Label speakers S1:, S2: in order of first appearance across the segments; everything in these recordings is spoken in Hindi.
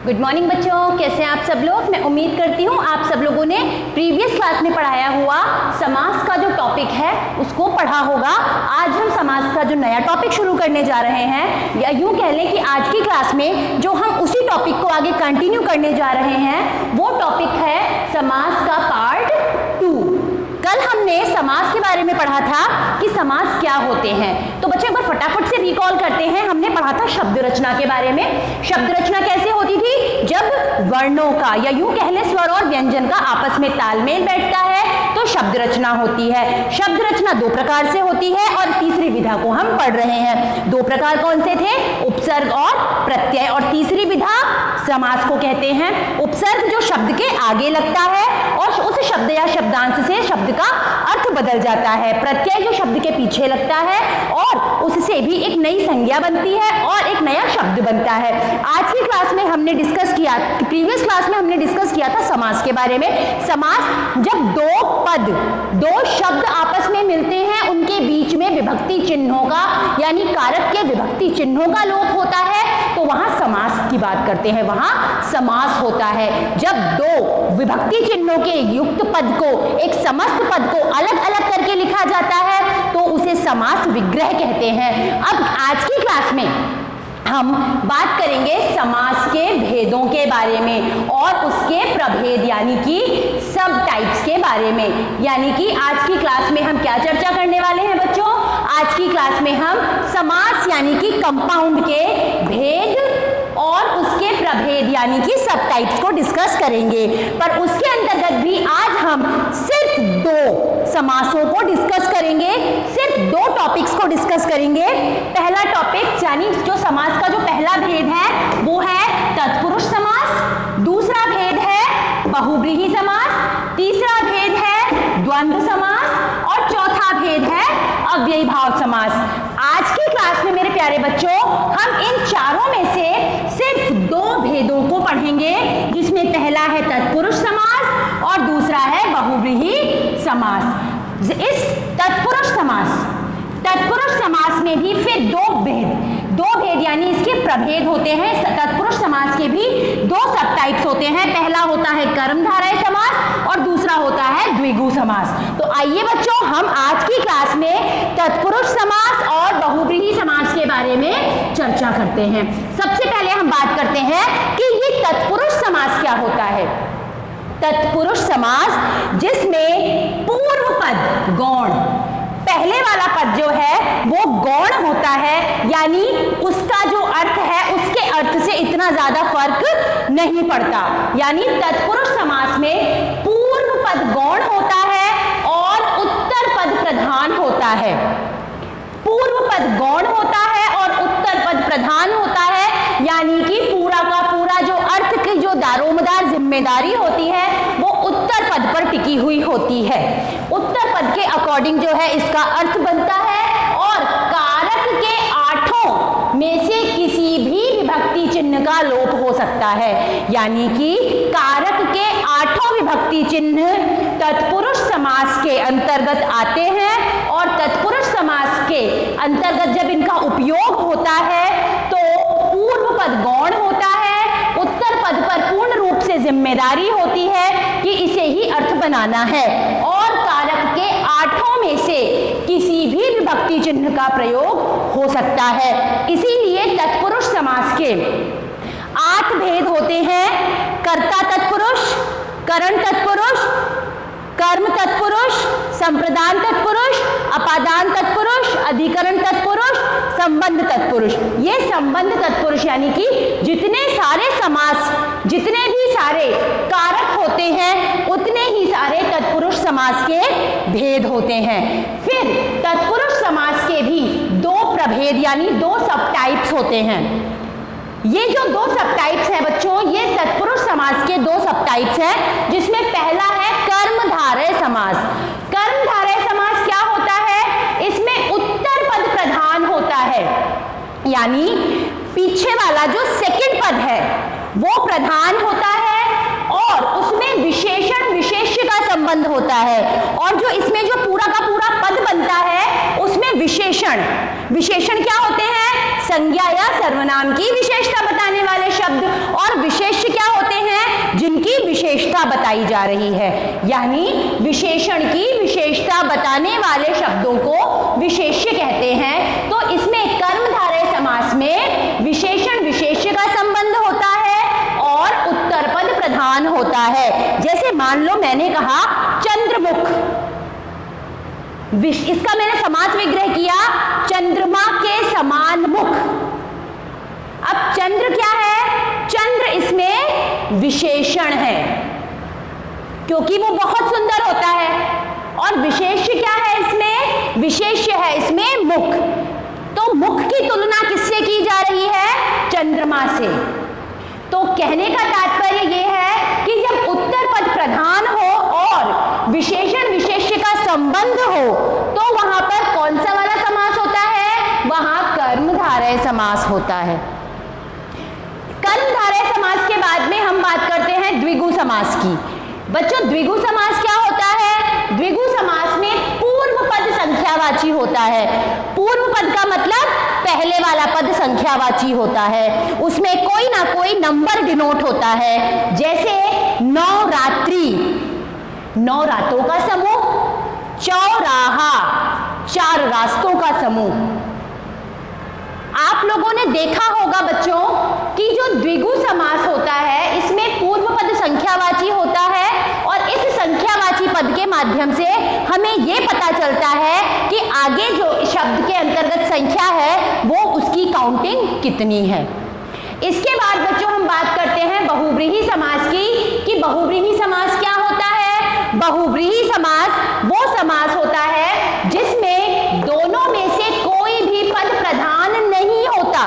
S1: गुड मॉर्निंग बच्चों, कैसे हैं आप सब लोग। मैं उम्मीद करती हूँ आप सब लोगों ने प्रीवियस क्लास में पढ़ाया हुआ समास का जो टॉपिक है उसको पढ़ा होगा। आज हम समास का जो नया टॉपिक शुरू करने जा रहे हैं, या यूँ कह लें कि आज की क्लास में जो हम उसी टॉपिक को आगे कंटिन्यू करने जा रहे हैं वो टॉपिक है समास का पार्ट 2। कल हमने समास के बारे में पढ़ा था कि समास क्या होते हैं। तो बच्चों एक बार फटाफट से रिकॉल करते हैं। हमने पढ़ा था शब्द रचना के बारे में। शब्द रचना कैसे होती थी? जब वर्णों का या यूं कह लें स्वर और व्यंजन का आपस में तालमेल बैठता है तो शब्द रचना होती है। शब्द रचना दो प्रकार से होती है और तीसरी विधा को हम पढ़ रहे हैं। दो प्रकार कौन से थे? उपसर्ग और प्रत्यय। और तीसरी विधा समास को कहते हैं। उपसर्ग जो शब्द के आगे लगता है और उस शब्द या शब्दांश से शब्द का अर्थ बदल जाता है। प्रत्यय जो शब्द के पीछे लगता है और उससे भी एक नई संज्ञा बनती है और एक नया शब्द बनता है। आज की क्लास में हमने डिस्कस किया, प्रीवियस क्लास में हमने डिस्कस किया था समास के बारे में। समास जब दो शब्द आपस में मिलते हैं, उनके बीच में विभक्ति चिन्हों का यानी कारक के विभक्ति चिन्हों का लोप होता है तो वहां समास की बात करते हैं, वहां समास होता है। जब दो विभक्ति चिन्हों के युक्त पद को, एक समस्त पद को अलग अलग करके लिखा जाता है तो उसे समास विग्रह कहते हैं। अब आज की क्लास में हम बात करेंगे समास के भेदों के बारे में और उसके प्रभेद यानी कि सब टाइप्स के बारे में। यानी कि आज की क्लास में हम क्या चर्चा करने वाले हैं बच्चों? आज की क्लास में हम समास यानी कि कंपाउंड के भेद और उसके प्रभेद यानी कि सब टाइप्स को डिस्कस करेंगे। पर उसके अंतर्गत भी आज हम सिर्फ दो समासों को डिस्कस करेंगे, सिर्फ दो टॉपिक्स को डिस्कस करेंगे। पहला टॉपिक यानी जो समास का जो पहला भेद है वो है तत्पुरुष समास, दूसरा भेद है बहुव्रीहि समास, तीसरा भेद है द्वंद्व समास और चौथा भेद है अव्ययी भाव समास। आज की क्लास में मेरे प्यारे बच्चों हम इन चारों में से सिर्फ दो भेदों को पढ़ेंगे, जिसमें पहला है तत्पुरुष समास और दूसरा है बहुव्रीहि समास। इस तत्पुरुष समास में भी फिर दो भेद यानी इसके प्रभेद होते हैं। तत्पुरुष समास के भी दो सब टाइप्स होते हैं। पहला होता है कर्मधारय समास और दूसरा होता है द्विगु समास। तो आइए बच्चों हम आज की क्लास में तत्पुरुष समास और बहुव्रीहि समास के बारे में चर्चा करते हैं। सबसे पहले हम बात करते हैं कि ये तत्पुरुष समास क्या होता है। तत्पुरुष समास जिसमें पूर्व पद गौण, पहले वाला पद जो है वो गौण होता है, यानी उसका जो अर्थ है उसके अर्थ से इतना ज्यादा फर्क नहीं पड़ता। यानी तत्पुरुष समास में पूर्व पद गौण होता है और उत्तर पद प्रधान होता है। पूर्व पद गौण होता है और उत्तर पद प्रधान होता है, यानी कि पूरा का पूरा जो अर्थ की जो दारोमदार जिम्मेदारी होती है वो उत्तर पद पर टिकी हुई होती है। उत्तर पद के अकॉर्डिंग जो है इसका अर्थ बनता है और कारक के आठों में से किसी भी विभक्ति चिन्ह का लोप हो सकता है। यानी कि कारक के आठों विभक्ति चिन्ह तत्पुरुष समास के अंतर्गत आते हैं और तत्पुरुष समास के अंतर्गत जब इनका उपयोग होता है तो पूर्व पद गौण होता है, उत्तर पद पर पूर्ण रूप से जिम्मेदारी होती है कि इसे ही अर्थ बनाना है और कारक के आठों में से किसी भी विभक्ति चिन्ह का प्रयोग हो सकता है। इसीलिए तत्पुरुष समास के 8 भेद होते हैं। कर्ता तत्पुरुष, करण तत्पुरुष, कर्म तत्पुरुष, संप्रदान तत्पुरुष, अपादान तत्पुरुष, अधिकरण तत्पुरुष, संबंध तत्पुरुष। ये संबंध तत्पुरुष यानी कि जितने सारे समास, जितने भी सारे कारक होते हैं उतने ही सारे तत्पुरुष समास के भेद होते हैं। फिर तत्पुरुष समास के भी दो प्रभेद यानी दो सब टाइप्स होते हैं। ये जो दो सब टाइप्स हैं बच्चों, ये तत्पुरुष समास के दो सब टाइप्स हैं, जिसमें पहला है कर्मधारय समास। कर्मधारय समास क्या होता है? इसमें उत्तर पद प्रधान होता है, यानी पीछे वाला जो सेकंड पद है वो प्रधान होता है और उसमें विशेषण विशेष्य का संबंध होता है। और जो इसमें जो पूरा का पूरा पद बनता है उसमें विशेषण क्या होते हैं? संज्ञा या सर्वनाम की विशेषता बताने वाले शब्द, और विशेष्य क्या होते हैं? जिनकी विशेषता बताई जा रही है, यानी विशेषण की विशेषता बताने वाले शब्दों को विशेष्य कहते हैं। तो इसमें कर्मधारय समास में विशेषण विशेष्य का संबंध होता है और उत्तर पद प्रधान होता है। जैसे मान लो मैंने कहा चंद्रमुख, इसका मैंने समास विग्रह किया चंद्रमा के समान मुख। अब चंद्र क्या है? चंद्र इसमें विशेषण है क्योंकि वो बहुत सुंदर होता है, और विशेष्य क्या है? इसमें विशेष्य है इसमें मुख। तो मुख की तुलना किससे की जा रही है? चंद्रमा से। तो कहने का तात्पर्य यह है कि जब उत्तर पद प्रधान हो और विशेषण विशेष्य का संबंध हो तो वहां पर कौन सा वाला समास होता है? वहां कर्मधारय समास होता है। कर्मधारय समास के बाद में हम बात करते हैं द्विगु समास की। बच्चों, द्विगु समास क्या होता है? द्विगु समास में पूर्व पद संख्यावाची होता है। पूर्व पद का मतलब पहले वाला पद संख्यावाची होता है, उसमें कोई ना कोई नंबर डिनोट होता है। जैसे नवरात्रि, नौ रातों का समूह, चौराहा, चार रास्तों का समूह। आप लोगों ने देखा होगा बच्चों कि जो द्विगु समास होता है इसमें पूर्व पद संख्यावाची होता है, और इस संख्यावाची पद के माध्यम से हमें यह पता चलता है कि आगे जो शब्द के अंतर्गत संख्या है वो उसकी काउंटिंग कितनी है। इसके बाद बच्चों हम बात करते हैं बहुव्रीहि समास की, कि बहुव्रीहि समास क्या होता है? बहुव्रीहि समास वो समास होता है जिसमें दोनों में से कोई भी पद प्रधान नहीं होता।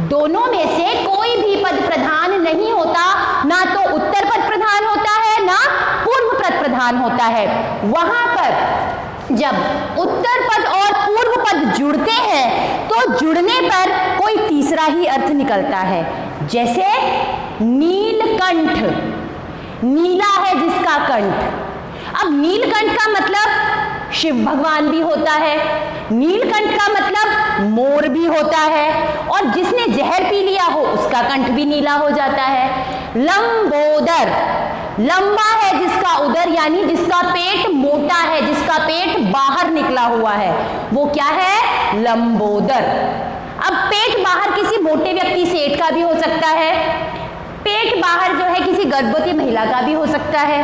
S1: दोनों में से कोई भी पद प्रधान नहीं होता, ना तो उत्तर पद प्रधान होता है ना पूर्व पद प्रधान होता है। वहां पर जब उत्तर पद और पूर्व पद जुड़ते हैं तो जुड़ने पर कोई तीसरा ही अर्थ निकलता है। जैसे नीलकंठ, नीला है जिसका कंठ। अब नीलकंठ का मतलब शिव भगवान भी होता है, नीलकंठ का मतलब मोर भी होता है, और जिसने जहर पी लिया हो उसका कंठ भी नीला हो जाता है। लंबोदर, लंबा है जिसका उदर, यानी जिसका पेट मोटा है, जिसका पेट बाहर निकला हुआ है, वो क्या है? लंबोदर। अब पेट बाहर किसी मोटे व्यक्ति सेठ का भी हो सकता है, पेट बाहर जो है किसी गर्भवती महिला का भी हो सकता है।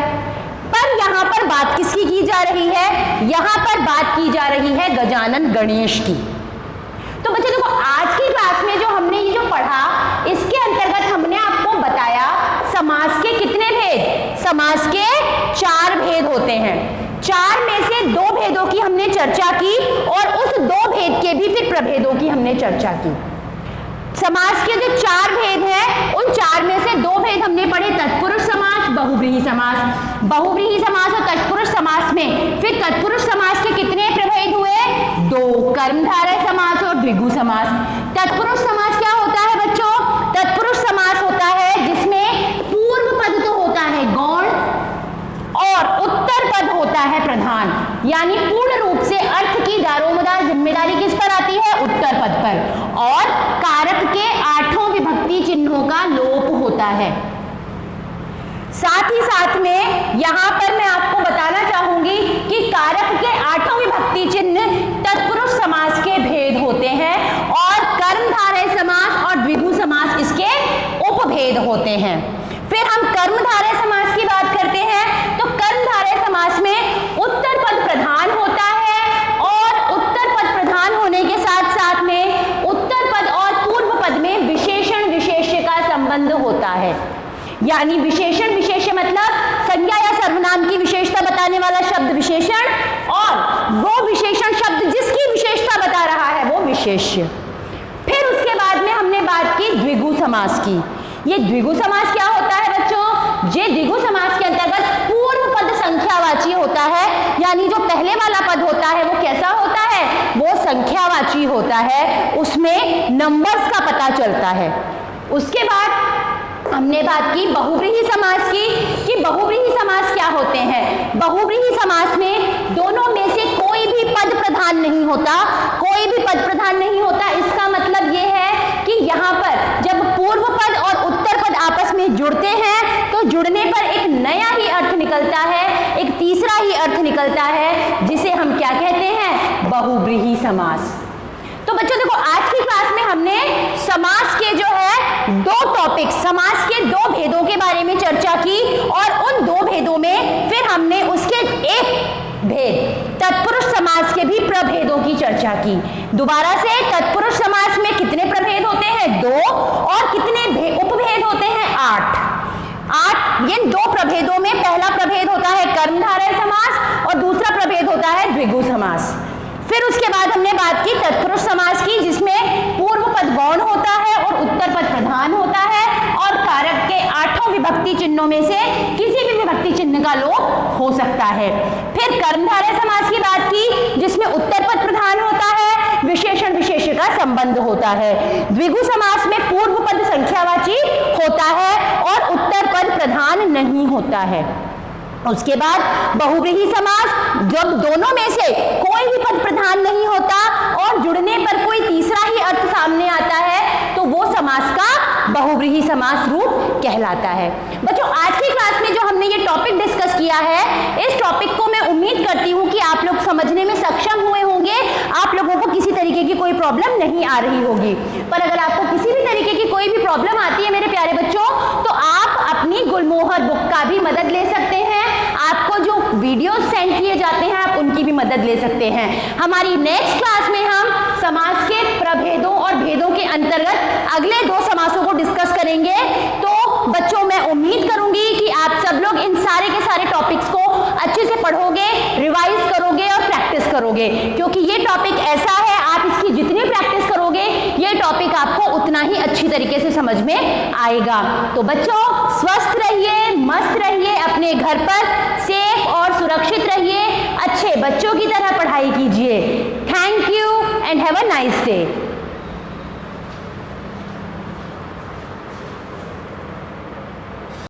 S1: पर यहाँ पर बात किसकी की जा रही है? यहाँ पर बात की जा रही है गजानन गणेश की। तो बच्चों देखो, आज की क्लास में जो हमने ये जो पढ़ा इसके अंतर्गत हमने आपको बताया समास के कितने भेद? समास के 4 भेद होते हैं। 4 में से 2 भेदों की हमने चर्चा की, और उस 2 भेद के भी फिर प्रभेदों की हमने चर्चा की। समास के जो 4 भेद हैं उन 4 में से 2 भेद हमने पढ़े, तत्पुरुष समास, बहुव्रीहि समास। बहुव्रीहि समास और तत्पुरुष समास में फिर तत्पुरुष समास के कितने प्रभेद हुए? 2, कर्मधारय समास और द्विगु समास। तत्पुरुष समास क्या होता है बच्चों? तत्पुरुष समास होता है जिसमें पूर्व पद तो होता है गौण और उत्तर पद होता है प्रधान, यानी पूर्ण रूप से अर्थ की दारोमदार जिम्मेदारी किस पर आती है? उत्तर पद पर, और कारक के 8 विभक्ति चिन्हों का लोप होता है। साथ ही साथ में यहां पर मैं आपको बताना चाहूंगी कि कारक के 8 विभक्ति चिन्ह तत्पुरुष समास के भेद होते हैं, और कर्मधारय समास और द्विगु समास इसके उपभेद होते हैं। फिर हम कर्मधारय समास की बात करते हैं, तो कर्मधारय समास में उत्तर पद प्रधान होता है, और उत्तर पद प्रधान होने के साथ साथ में उत्तर पद और पूर्व पद में विशेषण विशेष्य का संबंध होता है। यानी विशेषण विशेष्य मतलब संज्ञा या सर्वनाम की विशेषता बताने वाला शब्द विशेषण, और वो विशेषण शब्द जिसकी विशेषता बता रहा है वो विशेष्य। फिर उसके बाद में हमने बात की द्विगु समास की। ये द्विगु समास क्या होता है बच्चों? ये द्विगु समास के अंतर्गत पूर्व पद संख्यावाची होता है, यानी जो पहले वाला पद होता है वो कैसा होता है? वो संख्यावाची होता है, उसमें नंबर्स का पता चलता है। उसके बाद हमने बात की बहुव्रीहि समास की, कि बहुव्रीहि समास क्या होते हैं। बहुव्रीहि समास में दोनों में से कोई भी पद प्रधान नहीं होता, कोई भी पद प्रधान नहीं होता। इसका मतलब यह निकलता है, जिसे हम क्या कहते हैं, बहुब्रीहि समास। तो बच्चों देखो, आज की क्लास में हमने समास के जो है दो टॉपिक, समास के दो भेदों के बारे में चर्चा की, और उन दो भेदों में फिर हमने उसके एक भेद तत्पुरुष समास के भी प्रभेदों की चर्चा की। दोबारा से, तत्पुरुष समास में कितने प्रभेद होते हैं, 2, और कितने उपभेद होते हैं, 8। ये दो प्रभेदों में पहला प्रभेद होता है कर्मधारय समास और दूसरा प्रभेद होता है द्विगु समास। फिर उसके बाद हमने बात की तत्पुरुष समास की, जिसमें पूर्व पद गौण होता है और उत्तर पद प्रधान होता है, और कारक के 8 विभक्ति चिन्हों में से किसी भी विभक्ति चिन्ह का लोप हो सकता है। फिर कर्मधारय समास की बात की, जिसमें उत्तर पद प्रधान होता है, विशेषण विशेष्य का संबंध होता है। द्विगु समास में पूर्व पद संख्यावाची होता है और उत्तर पद प्रधान नहीं होता है। उसके बाद बहुब्रीहि समास, जब दोनों में से कोई भी पद प्रधान नहीं होता और जुड़ने पर कोई तीसरा ही अर्थ सामने आता है, तो वो समास का बहुब्रीहि समास रूप कहलाता है। बच्चों, आज की क्लास में जो हमने ये टॉपिक डिस्कस किया है, इस टॉपिक को मैं उम्मीद करती हूँ कि आप लोग समझने में सक्षम हुए होंगे, आप लोगों को किसी तरीके की कोई प्रॉब्लम नहीं आ रही होगी। पर अगर आपको किसी भी तरीके की कोई भी प्रॉब्लम आती है मेरे प्यारे बच्चों, तो आप अपनी गुलमोहर बुक का भी मदद ले सकते हैं। आपको जो वीडियोस सेंड किए जाते हैं, आप उनकी भी मदद ले सकते हैं। हमारी नेक्स्ट क्लास में हम समास के प्रभेदों और भेदों के अंतर्गत अगले 2 समासों को डिस्कस करेंगे। तो बच्चों, मैं उम्मीद करूंगी कि आप सब लोग इन सारे के सारे टॉपिक्स को अच्छे से पढ़ोगे, रिवाइज करोगे और प्रैक्टिस करोगे, क्योंकि ये टॉपिक ऐसा है, आप इसकी जितनी प्रैक्टिस करोगे, ये टॉपिक आपको उतना ही अच्छी तरीके से समझ में आएगा। तो बच्चों, स्वस्थ रहिए, मस्त रहिए, अपने घर पर सेफ और सुरक्षित रहिए, अच्छे बच्चों की तरह पढ़ाई कीजिए। Thank you and have a nice day.